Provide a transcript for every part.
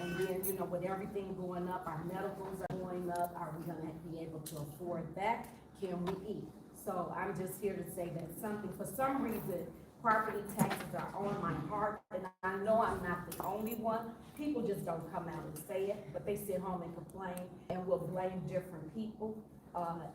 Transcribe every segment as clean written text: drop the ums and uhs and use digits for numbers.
And then, you know, with everything going up, our medicals are going up, are we gonna be able to afford that? Can we eat? So I'm just here to say that something, for some reason, property taxes are on my heart, and I know I'm not the only one. People just don't come out and say it, but they sit home and complain and will blame different people,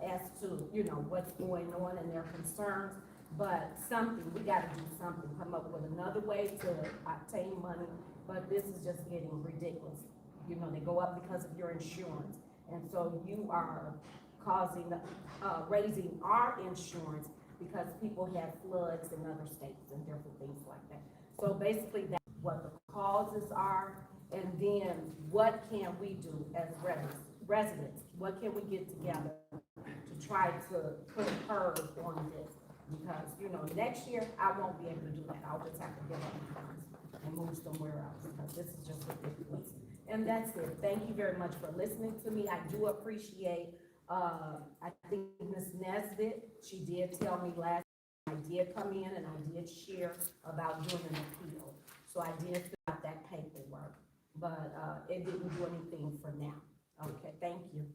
as to, you know, what's going on and their concerns. But something, we gotta do something, come up with another way to obtain money, but this is just getting ridiculous. You know, they go up because of your insurance, and so you are causing, raising our insurance because people have floods in other states and different things like that. So basically, that's what the causes are, and then what can we do as residents? What can we get together to try to put a curve on this? Because, you know, next year, I won't be able to do that. I'll just have to give up the funds and move somewhere else, because this is just ridiculous. And that's it. Thank you very much for listening to me. I do appreciate, I think Ms. Nesbitt, she did tell me last, I did come in and I did share about doing an appeal. So I did fill out that paperwork, but, it didn't do anything for now. Okay, thank you.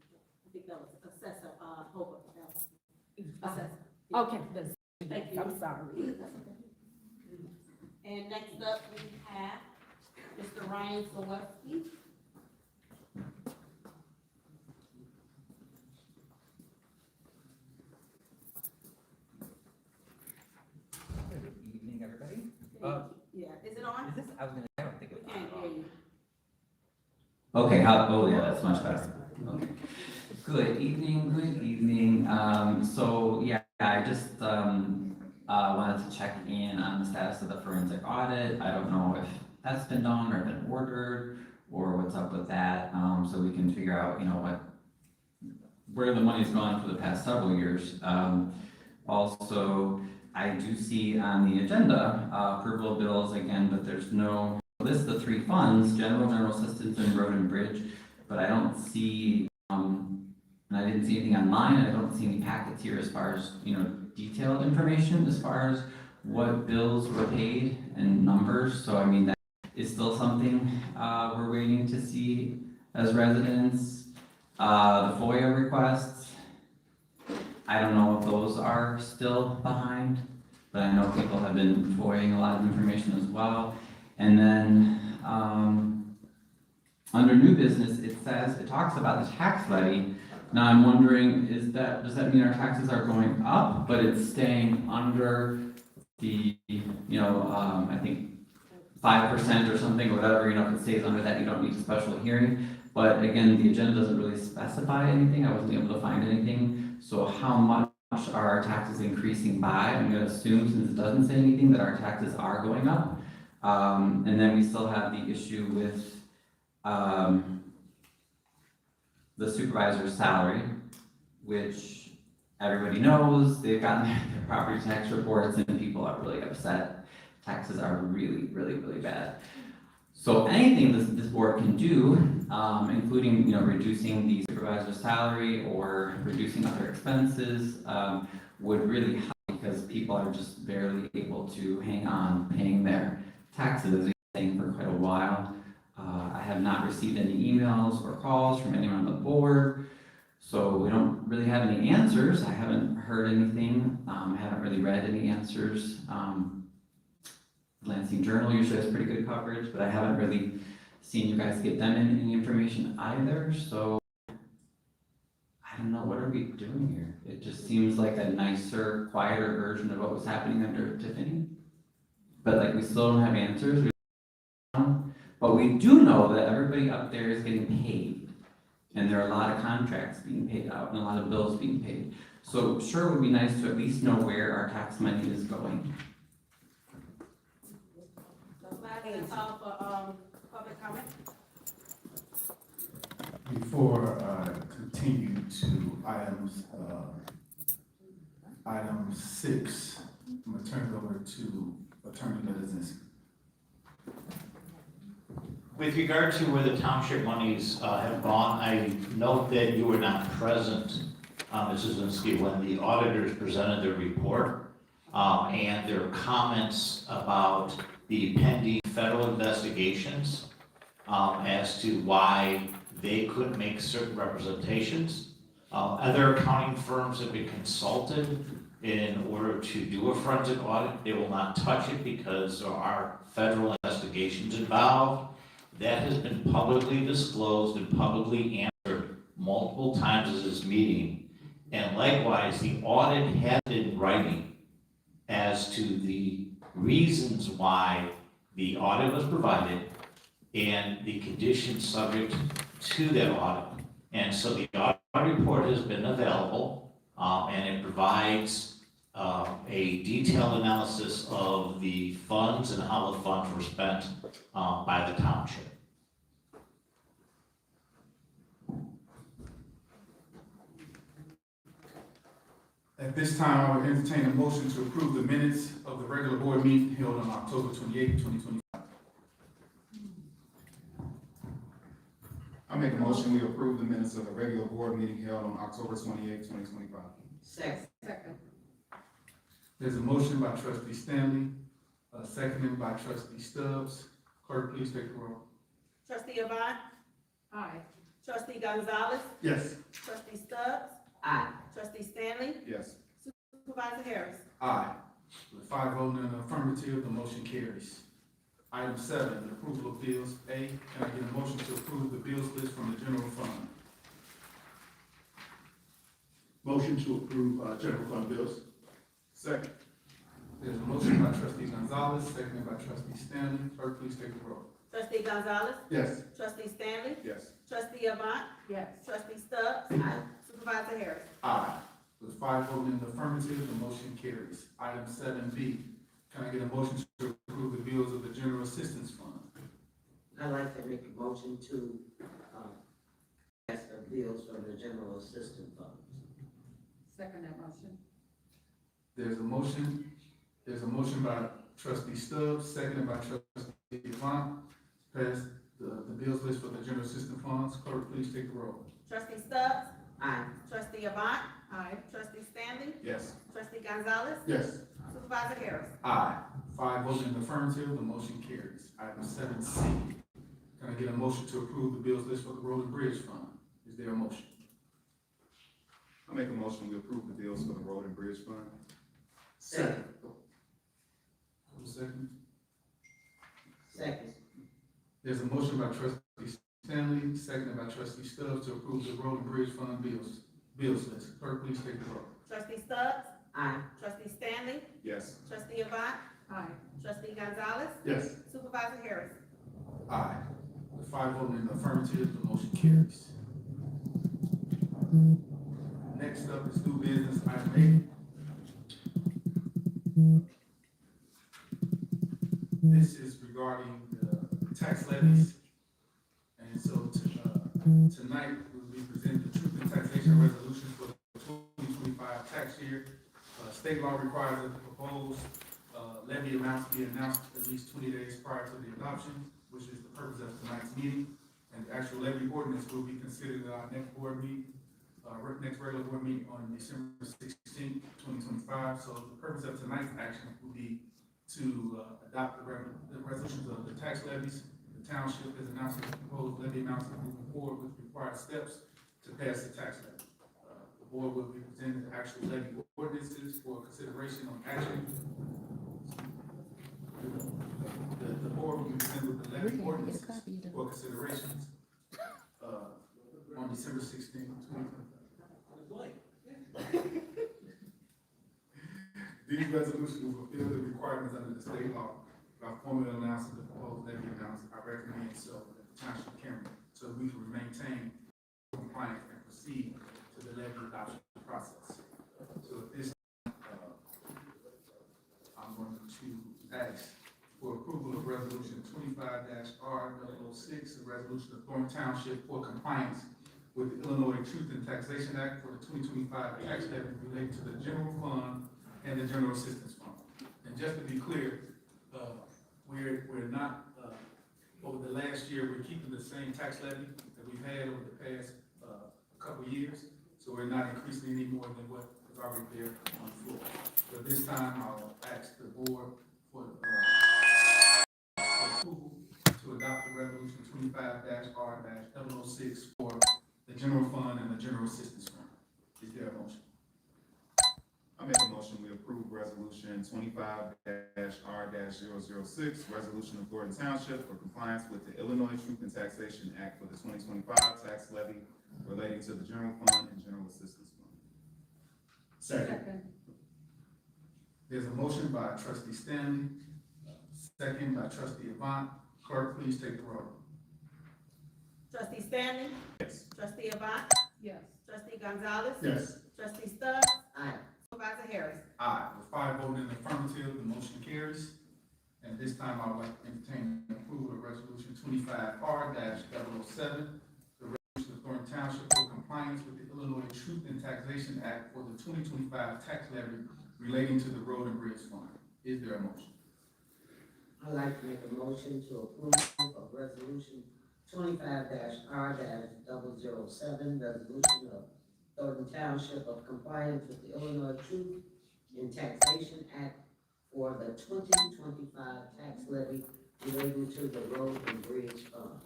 I think that was Assessor, Hobart. Assessor. Okay, Thank you. I'm sorry. And next up, we have Mr. Ryan Zalewski. Good evening, everybody. Yeah, is it on? Is this, I was gonna, I don't think We it's can't hear on. you. Okay, oh yeah, that's much better. Okay. Good evening. So yeah, I just, wanted to check in on the status of the forensic audit. I don't know if that's been done or been ordered, or what's up with that, so we can figure out, you know, where the money's gone for the past several years. Also, I do see on the agenda, approval of bills again, but there's no list of the three funds, general assistance, and road and bridge, but I don't see, and I didn't see anything online, I don't see any packets here as far as, you know, detailed information as far as what bills were paid and numbers, so I mean, that is still something, we're waiting to see as residents. The FOIA requests, I don't know if those are still behind, but I know people have been FOIAing a lot of information as well. And then, under new business, it talks about the tax levy. Now I'm wondering, does that mean our taxes are going up, but it's staying under the, you know, I think 5% or something, or whatever, you know, if it stays under that, you don't need a special hearing. But again, the agenda doesn't really specify anything. I wasn't able to find anything. So how much are our taxes increasing by? I'm gonna assume, since it doesn't say anything, that our taxes are going up. And then we still have the issue with, the supervisor's salary, which everybody knows, they've gotten their property tax reports and people are really upset. Taxes are really bad. So anything this board can do, including, you know, reducing the supervisor's salary or reducing other expenses, would really help, because people are just barely able to hang on paying their taxes. We've been saying for quite a while. I have not received any emails or calls from anyone on the board, so we don't really have any answers. I haven't heard anything. I haven't really read any answers. Lansing Journal usually has pretty good coverage, but I haven't really seen you guys get them any information either, so I don't know, what are we doing here? It just seems like a nicer, quieter version of what was happening under Tiffany, but like we still don't have answers. But we do know that everybody up there is getting paid, and there are a lot of contracts being paid out and a lot of bills being paid. So sure, it would be nice to at least know where our tax money is going. That's all for, public comment. Before I continue to item 6, I'm gonna turn it over to Attorney Lizinski. With regard to where the township monies have gone, I note that you were not present, Mrs. Lizinski, when the auditors presented their report and their comments about the pending federal investigations as to why they couldn't make certain representations. Other accounting firms have been consulted in order to do a forensic audit. They will not touch it because there are federal investigations involved. That has been publicly disclosed and publicly answered multiple times at this meeting. And likewise, the audit had in writing as to the reasons why the audit was provided and the conditions subject to that audit. And so the audit report has been available, and it provides a detailed analysis of the funds and how the funds were spent by the township. At this time, I would entertain a motion to approve the minutes of the regular board meeting held on October 28, 2025. I make a motion, we approve the minutes of the regular board meeting held on October 28, 2025. Second. There's a motion by trustee Stanley, seconded by trustee Stubbs. Clerk, please take the roll. Trustee Avant. Aye. Trustee Gonzalez. Yes. Trustee Stubbs. Aye. Trustee Stanley. Yes. Supervisor Harris. Aye. With 5 voting in the affirmative, the motion carries. Item 7, the approval of bills. A, can I get a motion to approve the bills list from the general fund? Motion to approve, general fund bills. Second. There's a motion by trustee Gonzalez, seconded by trustee Stanley. Clerk, please take the roll. Trustee Gonzalez. Yes. Trustee Stanley. Yes. Trustee Avant. Yes. Trustee Stubbs. Supervisor Harris. Aye. With 5 voting in the affirmative, the motion carries. Item 7B, can I get a motion to approve the bills of the general assistance fund? I'd like to make a motion to, pass the bills from the general assistance fund. Second that motion. There's a motion by trustee Stubbs, seconded by trustee Avant, to pass the bills list for the general assistance funds. Clerk, please take the roll. Trustee Stubbs. Aye. Trustee Avant. Aye. Trustee Stanley. Yes. Trustee Gonzalez. Yes. Supervisor Harris. Aye. 5 voting in the affirmative, the motion carries. Item 7C, can I get a motion to approve the bills list for the road and bridge fund? Is there a motion? I make a motion, we approve the bills for the road and bridge fund. Second. Second. Second. There's a motion by trustee Stanley, seconded by trustee Stubbs to approve the road and bridge fund bills list. Clerk, please take the roll. Trustee Stubbs. Aye. Trustee Stanley. Yes. Trustee Avant. Aye. Trustee Gonzalez. Yes. Supervisor Harris. Aye. With 5 voting in the affirmative, the motion carries. Next up is new business, item 8. This is regarding the tax levies. And so tonight, we'll be presenting the truth and taxation resolution for the 2025 tax year. State law requires that the proposed levy amounts be announced at least 20 days prior to the adoption, which is the purpose of tonight's meeting. And the actual levy ordinance will be considered at our next board meeting, next regular board meeting on December 16th, 2025. So the purpose of tonight's action will be to adopt the resolutions of the tax levies. The township has announced the proposed levy amounts moving forward with required steps to pass the tax levy. The board will be presenting the actual levy ordinances for consideration on action. The board will be presented with the levy ordinances for considerations on December 16th, 2025. These resolutions will fulfill the requirements under the state law by formally announcing the proposed levy amounts. I recommend so that the township can, so we can maintain compliance and proceed to the levy adoption process. So at this time, I'm going to ask for approval of resolution 25-R-006, a resolution of Thornton Township for compliance with the Illinois Truth in Taxation Act for the 2025 tax levy related to the general fund and the general assistance fund. And just to be clear, we're not, over the last year, we're keeping the same tax levy that we've had over the past couple of years. So we're not increasing any more than what is already there on the floor. But this time, I'll ask the board for approval to adopt the resolution 06 for the general fund and the general assistance fund. Is there a motion? I make a motion, we approve resolution 25-R-006, resolution of Thornton Township for compliance with the Illinois Truth in Taxation Act for the 2025 tax levy relating to the general fund and general assistance fund. Second. There's a motion by trustee Stanley, second by trustee Avant. Clerk, please take the roll. Trustee Stanley? Yes. Trustee Avant? Yes. Trustee Gonzalez? Yes. Trustee Stubbs? Aye. Supervisor Harris? Aye, with 5 voting in the affirmative, the motion carries. And this time I would like to entertain approval of resolution 25R-007, the resolution of Thornton Township for compliance with the Illinois Truth in Taxation Act for the 2025 tax levy relating to the road and bridge fund. Is there a motion? I'd like to make a motion to approve of resolution 25-R-007, resolution of Thornton Township of compliance with the Illinois Truth in Taxation Act for the 2025 tax levy relating to the road and bridge fund.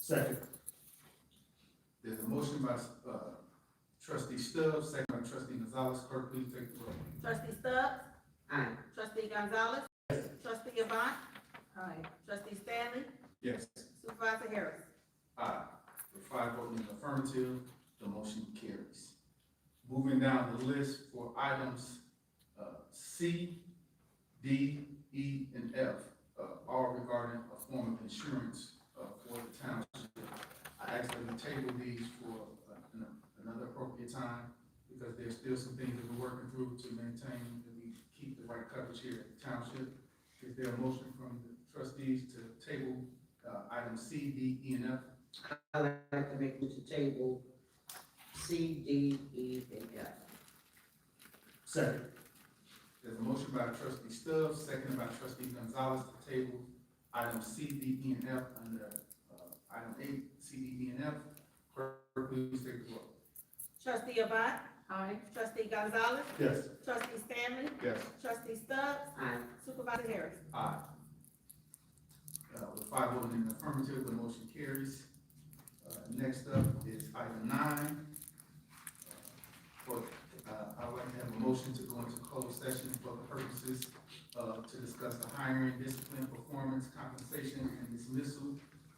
Second. There's a motion by trustee Stubbs, second by trustee Gonzalez. Clerk, please take the roll. Trustee Stubbs? Aye. Trustee Gonzalez? Trustee Avant? Aye. Trustee Stanley? Yes. Supervisor Harris? Aye. With 5 voting in the affirmative, the motion carries. Moving down the list for items C, D, E, and F, all regarding a form of insurance for the township. I actually table these for another appropriate time because there's still some things that we're working through to maintain that we keep the right coverage here at the township. Is there a motion from the trustees to table items C, D, E, and F? I'd like to make it to table C, D, E, and F. Second. There's a motion by trustee Stubbs, seconded by trustee Gonzalez to table items C, D, E, and F under item 8, C, D, E, and F. Clerk, please take the roll. Trustee Avant? Aye. Trustee Gonzalez? Yes. Trustee Stanley? Yes. Trustee Stubbs? Aye. Supervisor Harris? Aye. With 5 voting in the affirmative, the motion carries. Next up is item 9. I'd like to have a motion to go into closed session for the purposes to discuss the hiring, discipline, performance, compensation, and dismissal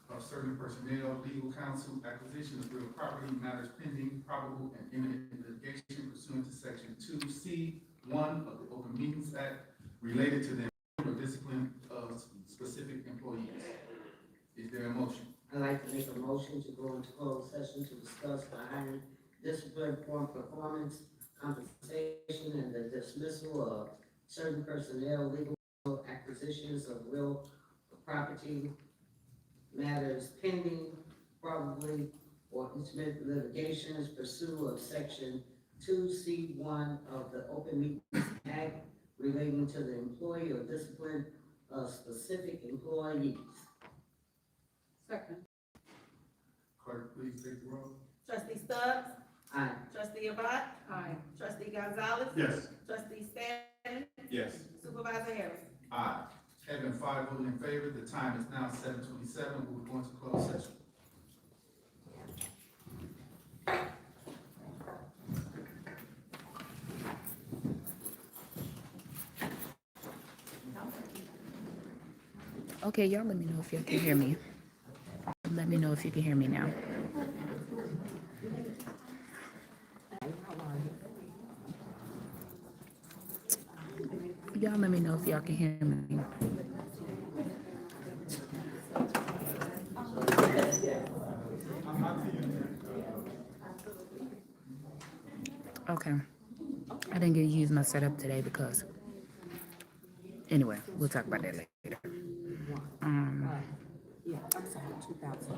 of certain personnel, legal counsel, acquisition of real property, matters pending, probable, and imminent litigation pursuant to section 2C1 of the Open Meetings Act related to the employment or discipline of specific employees. Is there a motion? I'd like to make a motion to go into closed session to discuss the hiring, discipline, performance, compensation, and the dismissal of certain personnel, legal acquisitions of real property, matters pending, probably, or intimate litigations pursuant of section 2C1 of the Open Meetings Act relating to the employee or discipline of specific employees. Second. Clerk, please take the roll. Trustee Stubbs? Aye. Trustee Avant? Aye. Trustee Gonzalez? Yes. Trustee Stanley? Yes. Supervisor Harris? Aye. Having 5 voting in favor, the time is now 7:27. We will go into closed session. Okay, y'all let me know if y'all can hear me. Let me know if you can hear me now. Y'all let me know if y'all can hear me. Okay. I didn't get to use my setup today because, anyway, we'll talk about that later. Yeah, I'm sorry, 2000.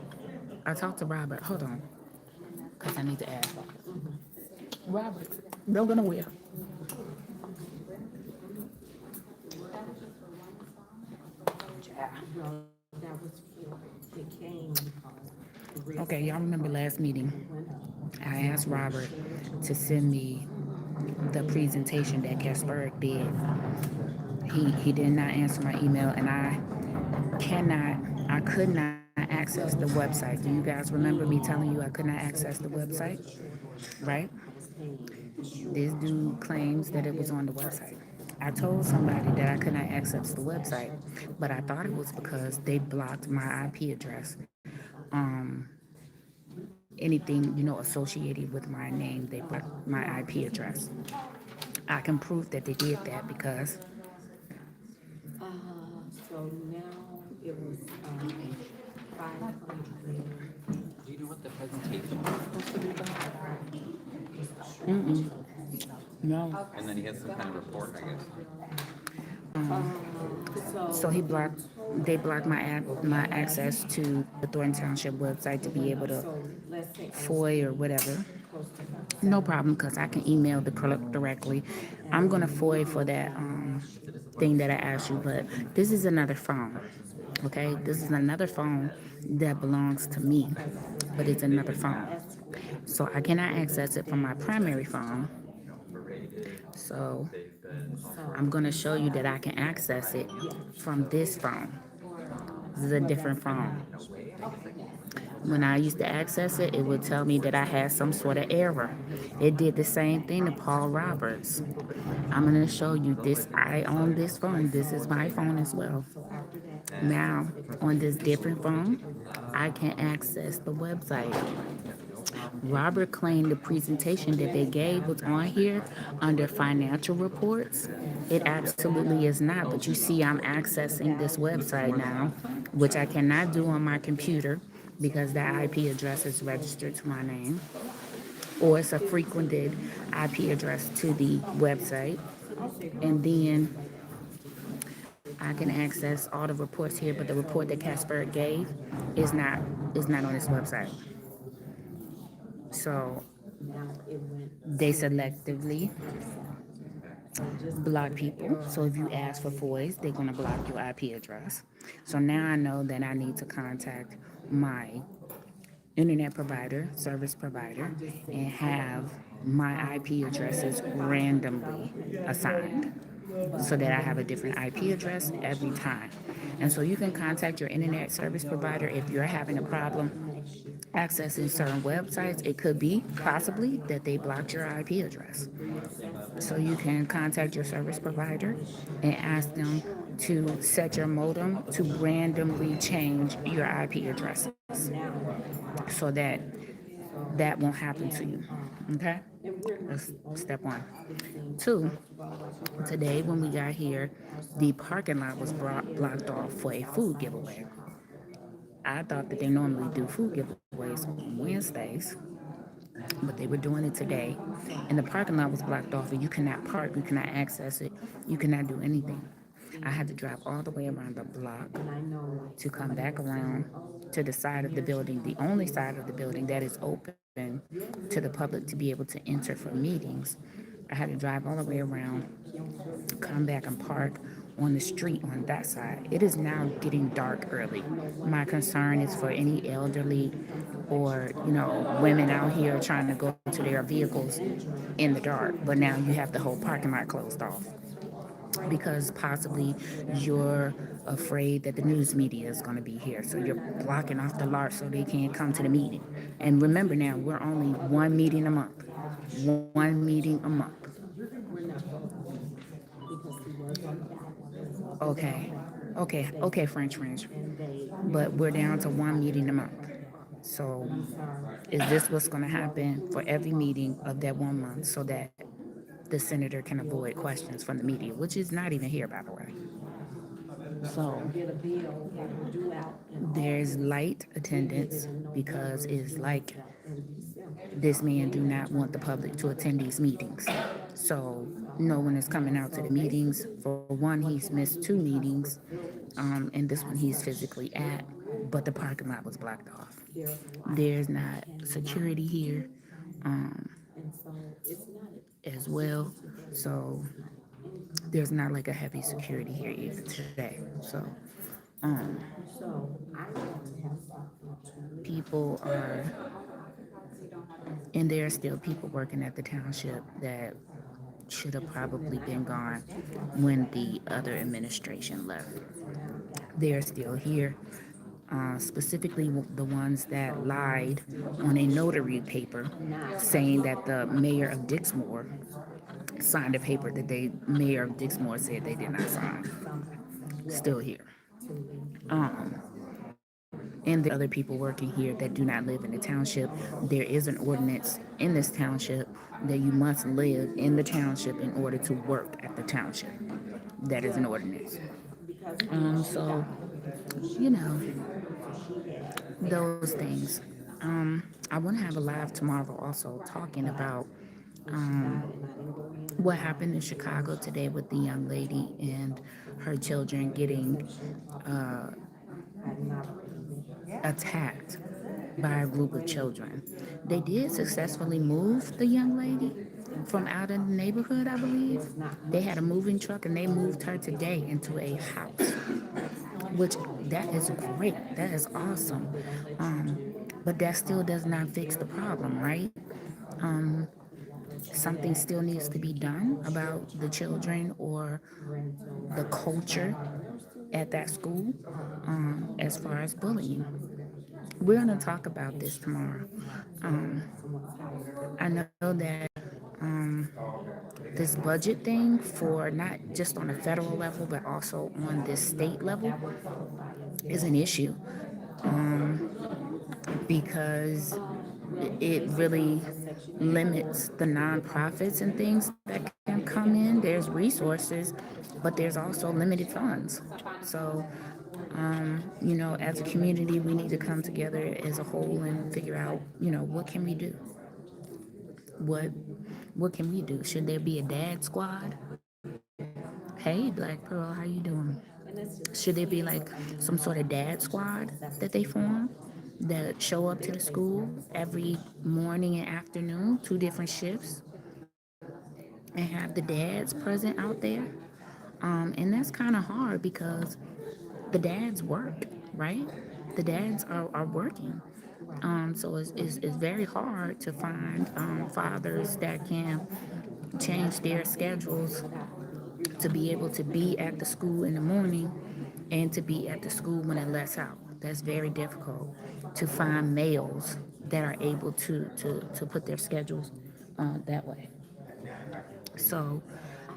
I talked to Robert. Hold on, because I need to ask. Robert, don't go nowhere. No, that was for, it came because. Okay, y'all remember last meeting? I asked Robert to send me the presentation that Casper did. He did not answer my email, and I could not access the website. Do you guys remember me telling you I could not access the website? Right? This dude claims that it was on the website. I told somebody that I could not access the website, but I thought it was because they blocked my IP address. Anything, associated with my name, they blocked my IP address. I can prove that they did that because So now it was, 500. Do you know what the presentation was supposed to be about? no. And then he has some kind of report, I guess. So they blocked my access to the Thornton Township website to be able to Let's say FOI or whatever. No problem, because I can email the clerk directly. I'm gonna FOI for that thing that I asked you, but this is another phone. Okay, this is another phone that belongs to me, but it's another phone. So I cannot access it from my primary phone. So I'm gonna show you that I can access it from this phone. This is a different phone. When I used to access it, it would tell me that I had some sort of error. It did the same thing to Paul Roberts. I'm gonna show you this. I own this phone. This is my phone as well. Now, on this different phone, I can access the website. Robert claimed the presentation that they gave was on here under financial reports. It absolutely is not, but you see I'm accessing this website now, which I cannot do on my computer because that IP address is registered to my name, or it's a frequented IP address to the website. And then I can access all the reports here, but the report that Casper gave is not on this website. So they selectively block people. So if you ask for FOIs, they're gonna block your IP address. So now I know that I need to contact my internet provider, service provider, and have my IP addresses randomly assigned so that I have a different IP address every time. And so you can contact your internet service provider if you're having a problem accessing certain websites. It could be possibly that they blocked your IP address. So you can contact your service provider and ask them to set your modem to randomly change your IP addresses so that that won't happen to you. Okay? That's step one. Two, today when we got here, the parking lot was blocked off for a food giveaway. I thought that they normally do food giveaways on Wednesdays, but they were doing it today. And the parking lot was blocked off, and you cannot park, you cannot access it, you cannot do anything. I had to drive all the way around the block to come back around to the side of the building, the only side of the building that is open to the public to be able to enter for meetings. I had to drive all the way around, come back and park on the street on that side. It is now getting dark early. My concern is for any elderly or, women out here trying to go to their vehicles in the dark. But now you have the whole parking lot closed off because possibly you're afraid that the news media is going to be here. So you're blocking off the lot so they can't come to the meeting. And remember now, we're only one meeting a month. One meeting a month. Okay, French. But we're down to one meeting a month. So is this what's going to happen for every meeting of that 1 month so that the senator can avoid questions from the media, which is not even here, by the way? So there's light attendance because it's like this man do not want the public to attend these meetings. So no one is coming out to the meetings. For one, he's missed 2 meetings, and this one he's physically at, but the parking lot was blocked off. There's not security here as well. So there's not like a heavy security here either today. So people are, and there are still people working at the township that should have probably been gone when the other administration left. They're still here. specifically the ones that lied on a notary paper saying that the mayor of Dixmoor signed a paper that mayor of Dixmoor said they did not sign. Still here. Um, and there are other people working here that do not live in the township. There is an ordinance in this township that you must live in the township in order to work at the township. That is an ordinance. So, you know, those things. I want to have a live tomorrow also talking about what happened in Chicago today with the young lady and her children getting attacked by a group of children. They did successfully move the young lady from out in the neighborhood, I believe. They had a moving truck and they moved her today into a house, which that is great. That is awesome. But that still does not fix the problem, right? Something still needs to be done about the children or the culture at that school as far as bullying. We're going to talk about this tomorrow. I know that this budget thing for not just on a federal level, but also on this state level is an issue because it really limits the nonprofits and things that can come in. There's resources, but there's also limited funds. So, as a community, we need to come together as a whole and figure out, what can we do? What what can we do? Should there be a dad squad? Hey, Black Pearl, how you doing? Should there be like some sort of dad squad that they form that show up to the school every morning and afternoon, 2 different shifts, and have the dads present out there? And that's kind of hard because the dads work, right? The dads are working. So it's very hard to find fathers that can change their schedules to be able to be at the school in the morning and to be at the school when it lets out. That's very difficult to find males that are able to put their schedules that way. So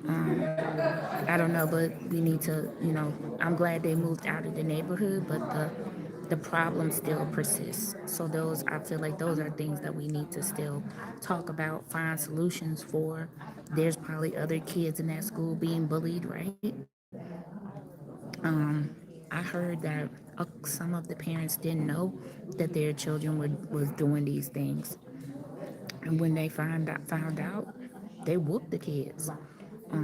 I don't know, but we need to, I'm glad they moved out of the neighborhood, but the problem still persists. So I feel like those are things that we need to still talk about, find solutions for. There's probably other kids in that school being bullied, right? I heard that some of the parents didn't know that their children was doing these things, and when they found out, they whooped the kids. I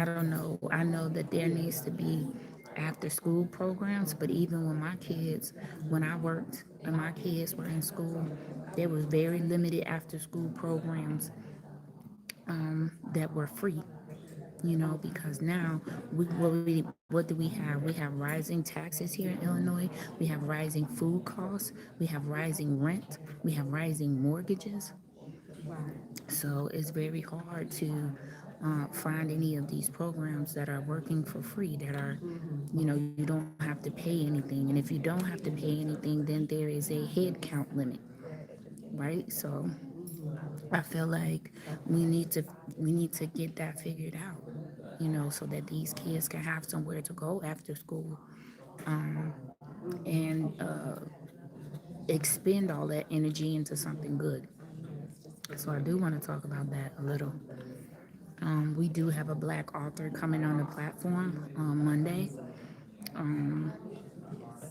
don't know. I know that there needs to be after school programs, but even when I worked and my kids were in school, there was very limited after school programs that were free. Because now what do we have? We have rising taxes here in Illinois. We have rising food costs. We have rising rent. We have rising mortgages. So it's very hard to find any of these programs that are working for free, that are, you don't have to pay anything. And if you don't have to pay anything, then there is a head count limit, right? So I feel like we need to get that figured out, so that these kids can have somewhere to go after school and expend all that energy into something good. So I do want to talk about that a little. We do have a Black author coming on the platform on Monday.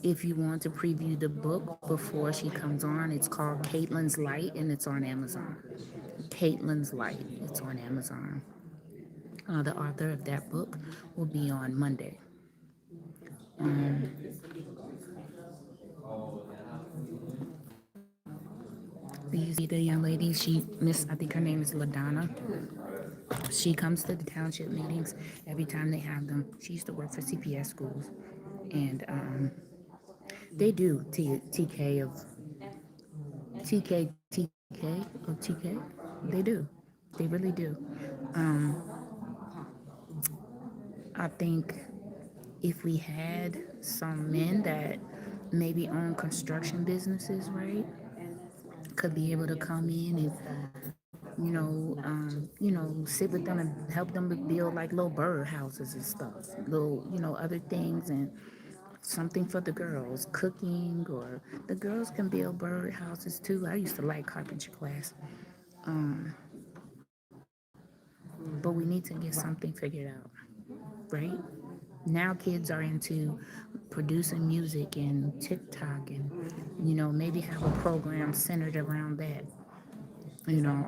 If you want to preview the book before she comes on, it's called Caitlin's Light and it's on Amazon. Caitlin's Light, it's on Amazon. The author of that book will be on Monday. You see the young lady, I think her name is LaDonna. She comes to the township meetings every time they have them. She used to work for CPS schools. And they do TK of TK. They do. They really do. I think if we had some men that maybe own construction businesses, right, could be able to come in and sit with them and help them to build like little bird houses and stuff, little, other things, and something for the girls, cooking, or the girls can build bird houses too. I used to like carpentry class. Um, but we need to get something figured out, right? Now kids are into producing music and TikTok and, maybe have a program centered around that.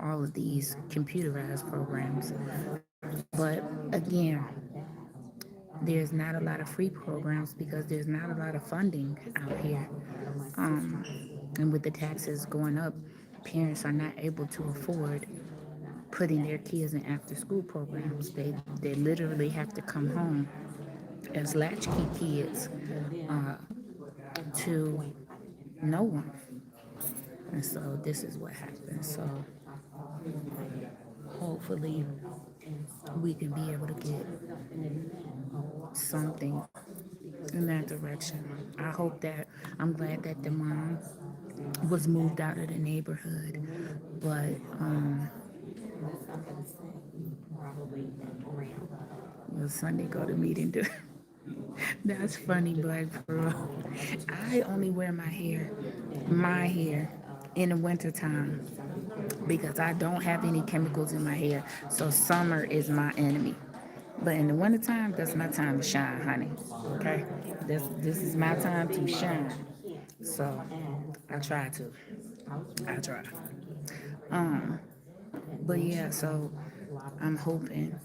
All of these computerized programs. But again, there's not a lot of free programs because there's not a lot of funding out here. Um, and with the taxes going up, parents are not able to afford putting their kids in after school programs. They literally have to come home as latchkey kids uh, to no one. And so this is what happens. So hopefully we can be able to get something in that direction. I hope that I'm glad that the mom was moved out of the neighborhood, but will Sunday go to meeting? That's funny, Black Pearl. I only wear my hair in the wintertime because I don't have any chemicals in my hair. So summer is my enemy. But in the wintertime, that's my time to shine, honey. Okay? This is my time to shine. So I try to. I try. Um, but yeah, so I'm hoping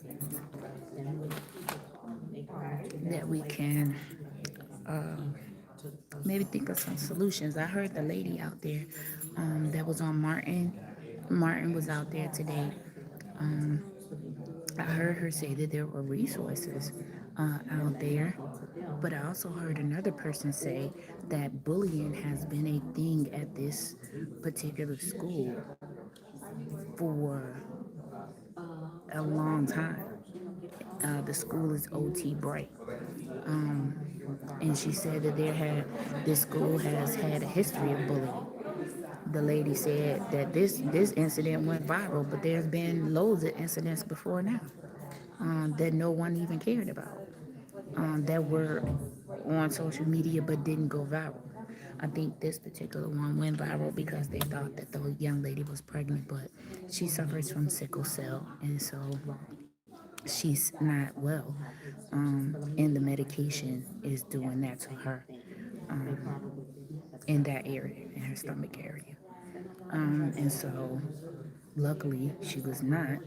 that we can maybe think of some solutions. I heard the lady out there that was on Martin. Martin was out there today. Um, I heard her say that there were resources out there, but I also heard another person say that bullying has been a thing at this particular school for a long time. The school is OT bright. And she said that this school has had a history of bullying. The lady said that this incident went viral, but there's been loads of incidents before now that no one even cared about, that were on social media but didn't go viral. I think this particular one went viral because they thought that the young lady was pregnant, but she suffers from sickle cell, and so she's not well, and the medication is doing that to her, in that area, in her stomach area. And so luckily she was not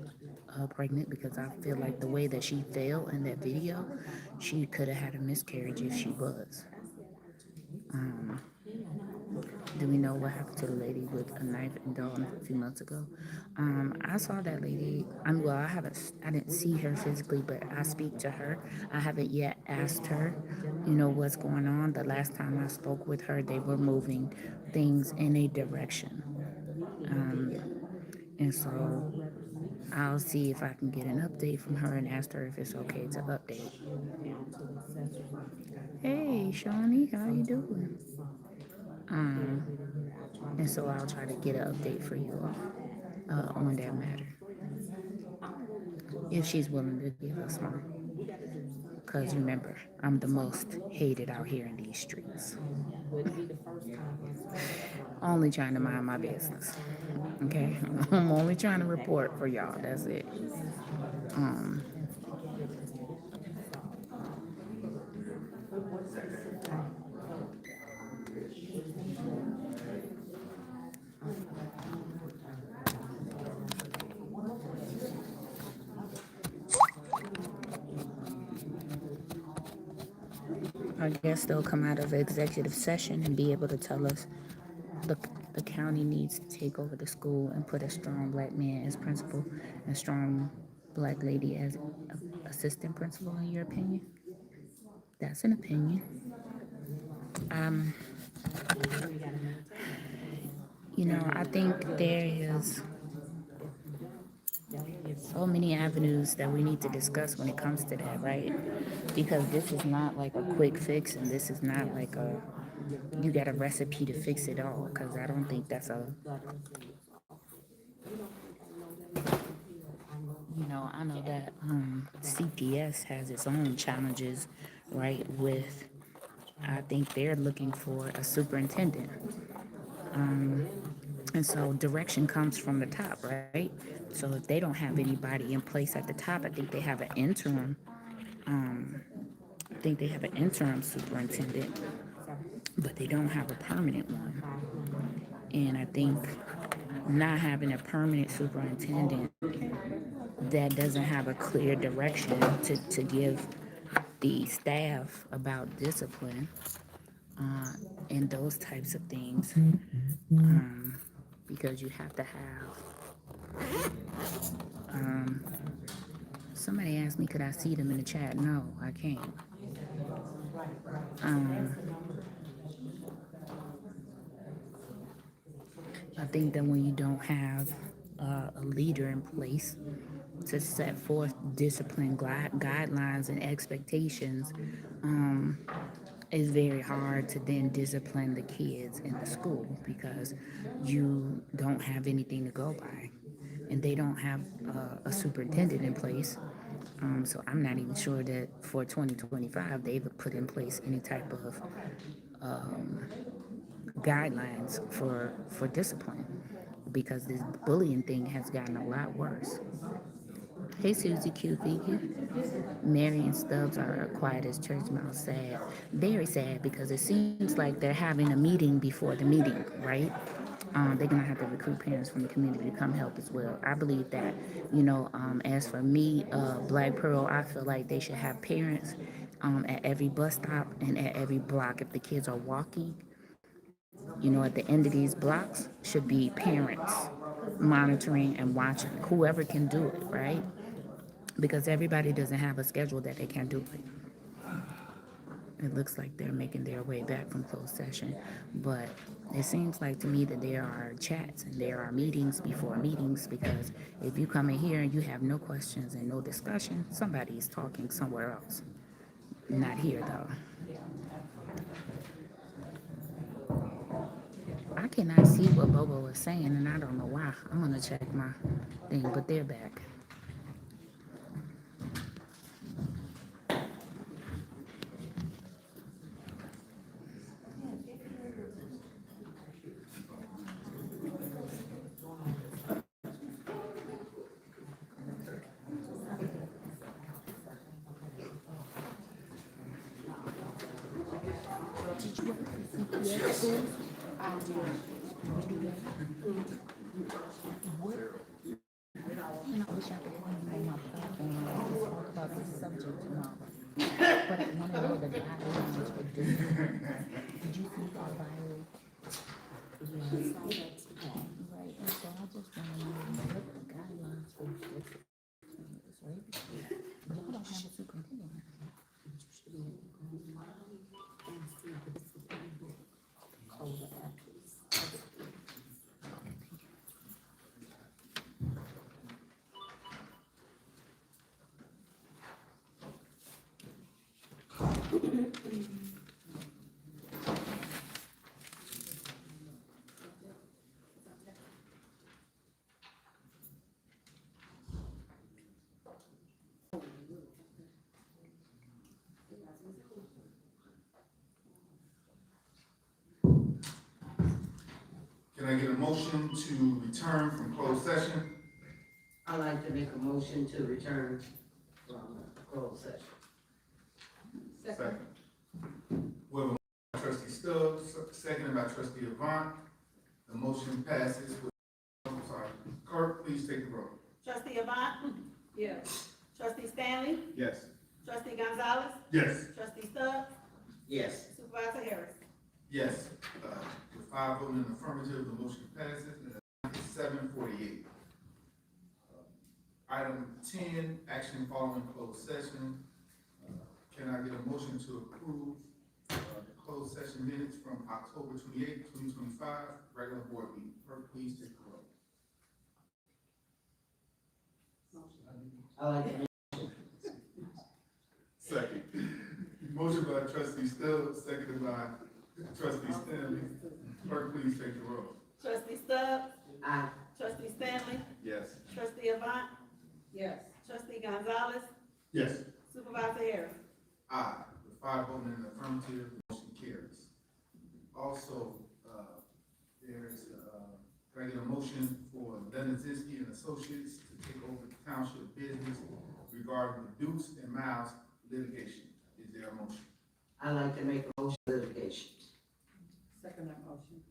pregnant, because I feel like the way that she fell in that video, she could have had a miscarriage if she was. Do we know what happened to the lady with a knife and dog a few months ago? I saw that lady. I didn't see her physically, but I speak to her. I haven't yet asked her, what's going on. The last time I spoke with her, they were moving things in a direction. And so I'll see if I can get an update from her and ask her if it's okay to update. Hey, Shawnee, how you doing? And so I'll try to get an update for you all on that matter, if she's willing to give us one. Because remember, I'm the most hated out here in these streets. Only trying to mind my business. Okay? I'm only trying to report for y'all. That's it. I guess they'll come out of executive session and be able to tell us the county needs to take over the school and put a strong black man as principal and a strong black lady as assistant principal, in your opinion? That's an opinion. I think there is so many avenues that we need to discuss when it comes to that, right? Because this is not like a quick fix, and this is not like you got a recipe to fix it all, because I don't think that's I know that CPS has its own challenges, right? I think they're looking for a superintendent. And so direction comes from the top, right? So if they don't have anybody in place at the top, I think they have an interim. I think they have an interim superintendent, but they don't have a permanent one. And I think not having a permanent superintendent that doesn't have a clear direction to give the staff about discipline and those types of things, because you have to have. Somebody asked me, could I see them in the chat? No, I can't. I think that when you don't have a leader in place to set forth discipline guidelines and expectations, it's very hard to then discipline the kids in the school because you don't have anything to go by, and they don't have a superintendent in place. So I'm not even sure that for 2025 they've put in place any type of guidelines for discipline, because this bullying thing has gotten a lot worse. Hey Susie Q Vegan. Mary and Stubbs are quiet as church mouse. Sad. Very sad, because it seems like they're having a meeting before the meeting, right? They're gonna have to recruit parents from the community to come help as well. I believe that, as for me, Black Pearl, I feel like they should have parents at every bus stop and at every block. If the kids are walking, at the end of these blocks should be parents monitoring and watching, whoever can do it, right? Because everybody doesn't have a schedule that they can do it. It looks like they're making their way back from closed session, but it seems like to me that there are chats and there are meetings before meetings, because if you come in here and you have no questions and no discussion, somebody is talking somewhere else. Not here though. I cannot see what Bobo is saying, and I don't know why. I'm gonna check my thing, but they're back. I wish I could find on my platform to talk about this subject tomorrow. But I want to know the guidelines for discipline. Did you see that viral? Yes. Right, and so I just want to know what the guidelines for discipline is, right? Y'all don't have a superintendent. Can I get a motion to return from closed session? I'd like to make a motion to return from closed session. Second. We have a motion by trustee Stubbs, seconded by trustee Avant. The motion passes with, I'm sorry, clerk, please take the roll. Trustee Avant? Yes. Trustee Stanley? Yes. Trustee Gonzalez? Yes. Trustee Stubbs? Yes. Supervisor Harris? Yes, with 5 voting in the affirmative, the motion passes at 7:48. Item 10, action following closed session. Can I get a motion to approve the closed session minutes from October 28, 2025, regular board meeting? Clerk, please take the roll. I like to make Second. Motion by trustee Stubbs, seconded by trustee Stanley. Clerk, please take the roll. Trustee Stubbs, aye. trustee Stanley, Yes. trustee Avant, Yes. trustee Gonzalez, Yes. Supervisor Harris. Aye. With 5 voting in the affirmative, the motion carries. Also, there's, can I get a motion for Lenazinski and Associates to take over the township business regarding the Dukes and Miles litigation? Is there a motion? I like to make a motion litigation. Second that motion.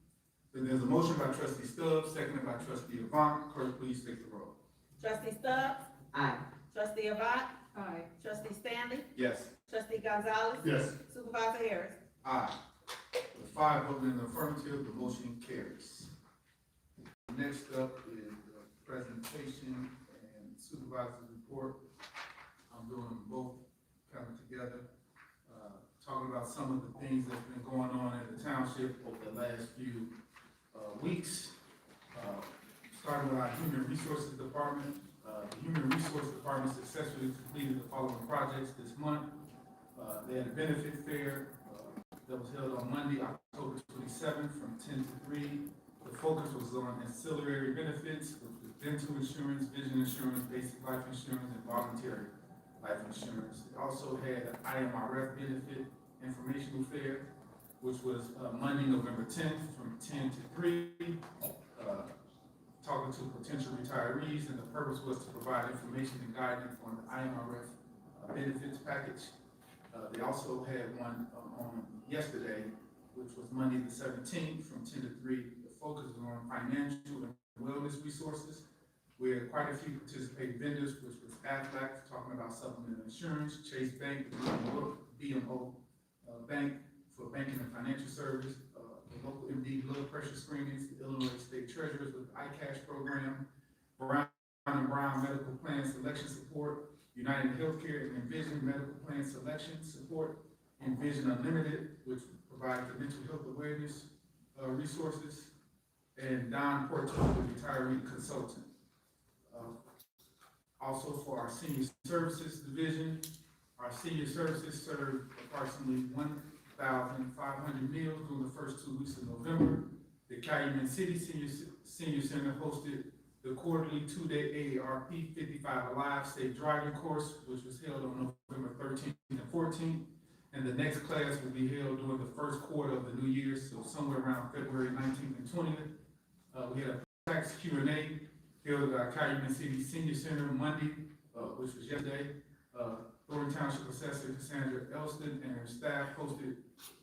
So there's a motion by trustee Stubbs, seconded by trustee Avant. Clerk, please take the roll. Trustee Stubbs, Aye. trustee Avant, Aye. trustee Stanley, Yes. trustee Gonzalez, Yes. Supervisor Harris. Aye. With 5 voting in the affirmative, the motion carries. Next up is the presentation and supervisor's report. I'm doing them both kind of together, talking about some of the things that's been going on in the township over the last few weeks. Starting with our Human Resources Department. The Human Resources Department successfully completed the following projects this month. They had a benefit fair that was held on Monday, October 27th from 10 to 3. The focus was on ancillary benefits, which was dental insurance, vision insurance, basic life insurance, and voluntary life insurance. It also had an IMRF benefit informational fair, which was Monday, November 10th from 10 to 3. Talking to potential retirees, and the purpose was to provide information and guidance on the IMRF benefits package. They also had one on yesterday, which was Monday the 17th from 10 to 3. The focus was on financial and wellness resources. We had quite a few participating vendors, which was Aflac talking about supplemental insurance, Chase Bank, BMO Bank for banking and financial service, the local MD blood pressure screenings, the Illinois State Treasurers with iCash program, Brown and Brown medical plan selection support, United Healthcare and Envision medical plan selection support, Envision Unlimited, which provides the mental health awareness resources, and Don Porto, the retiree consultant. Also for our senior services division, our senior services served approximately 1,500 meals during the first 2 weeks of November. The Calumet City Senior Center hosted the quarterly 2-day AARP 55 Alive Safe Driving course, which was held on November 13th and 14th. And the next class will be held during the first quarter of the new year, so somewhere around February 19th and 20th. We had a tax Q&A held at our Calumet City Senior Center Monday, which was yesterday. Thornton Township Assessor Cassandra Elston and her staff hosted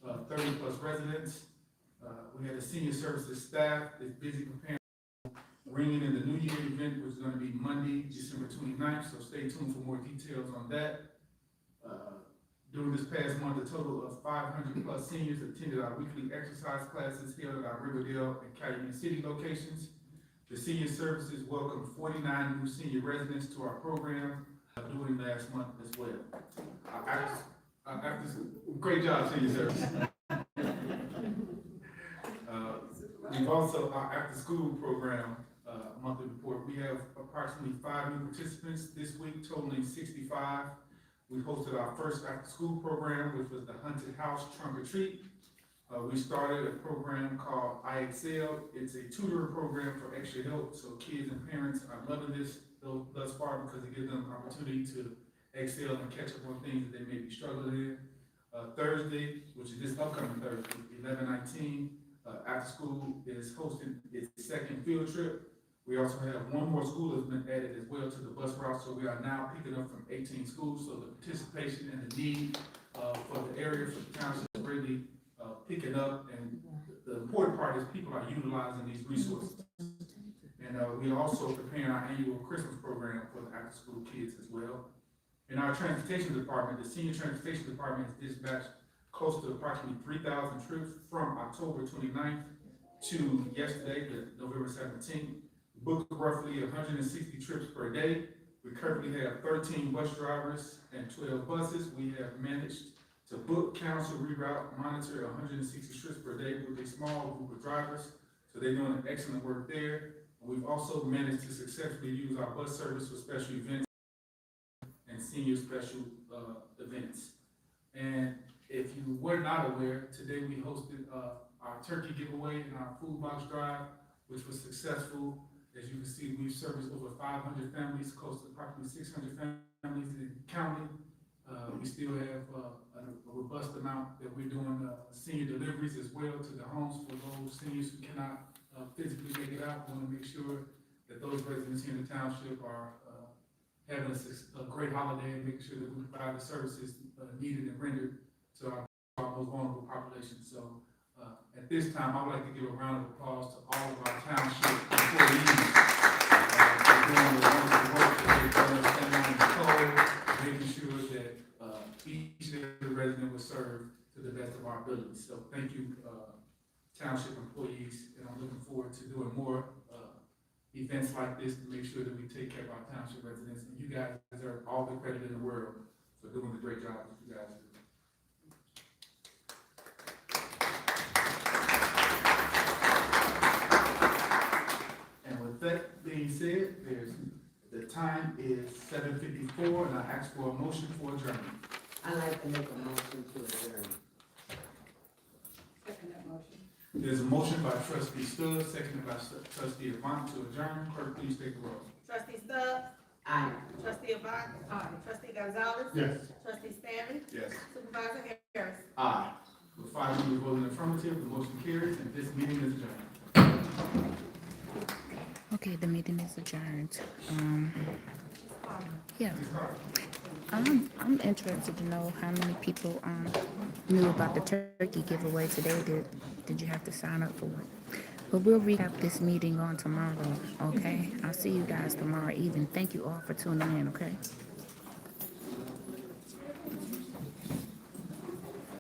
30+ residents. We had a senior services staff that's busy preparing Ringing in the New Year event, which is going to be Monday, December 29th, so stay tuned for more details on that. During this past month, a total of 500+ seniors attended our weekly exercise classes held at our Riverdale and Calumet City locations. The senior services welcomed 49 new senior residents to our program during last month as well. Great job, senior service. We've also, our after-school program, monthly report, we have approximately 5 new participants this week, totaling 65. We hosted our first after-school program, which was the Haunted House Trunk or Treat. We started a program called I Excel. It's a tutoring program for extra help, so kids and parents are loving this thus far because it gives them an opportunity to excel and catch up on things that they may be struggling in. Thursday, which is this upcoming Thursday, 11/19, after school is hosting its second field trip. We also have one more school that's been added as well to the bus route, so we are now picking up from 18 schools, so the participation and the need for the area, for the township is really picking up, and the important part is people are utilizing these resources. And we are also preparing our annual Christmas program for the after-school kids as well. In our transportation department, the senior transportation department has dispatched close to approximately 3,000 trips from October 29th to yesterday, November 17th. We booked roughly 160 trips per day. We currently have 13 bus drivers and 12 buses. We have managed to book, counsel, reroute, monitor 160 trips per day with a small group of drivers. So they're doing excellent work there. We've also managed to successfully use our bus service for special events senior special, events. And if you were not aware, today we hosted, our turkey giveaway and our food box drive, which was successful. As you can see, we've serviced over 500 families, close to approximately 600 families in the county. We still have a robust amount that we're doing senior deliveries as well to the homes for those seniors who cannot physically make it out. We want to make sure that those residents here in the township are having a great holiday and making sure that we provide the services needed and rendered to our most vulnerable population. So at this time, I would like to give a round of applause to all of our township employees for doing the wonderful work that they've done, standing on the code, making sure that each and every resident was served to the best of our abilities. So thank you, township employees, and I'm looking forward to doing more events like this to make sure that we take care of our township residents. And you guys deserve all the credit in the world for doing the great job that you guys do. And with that being said, the time is 7:54, and I ask for a motion for adjournment. I'd like to make a motion to adjourn. Second that motion. There's a motion by trustee Stubbs, seconded by trustee Avant to adjourn. Clerk, please take the roll. Trustee Stubbs. Aye. Trustee Avant. Aye. Trustee Gonzalez. Yes. Trustee Stanley. Yes. Supervisor Harris. Aye. With 5 members voting in the affirmative, the motion carries, and this meeting is adjourned. Okay, the meeting is adjourned. Yeah, Ms. Carter. I'm interested to know how many people, knew about the turkey giveaway today. Did you have to sign up for it? But we'll recap this meeting on tomorrow, okay? I'll see you guys tomorrow evening. Thank you all for tuning in, okay?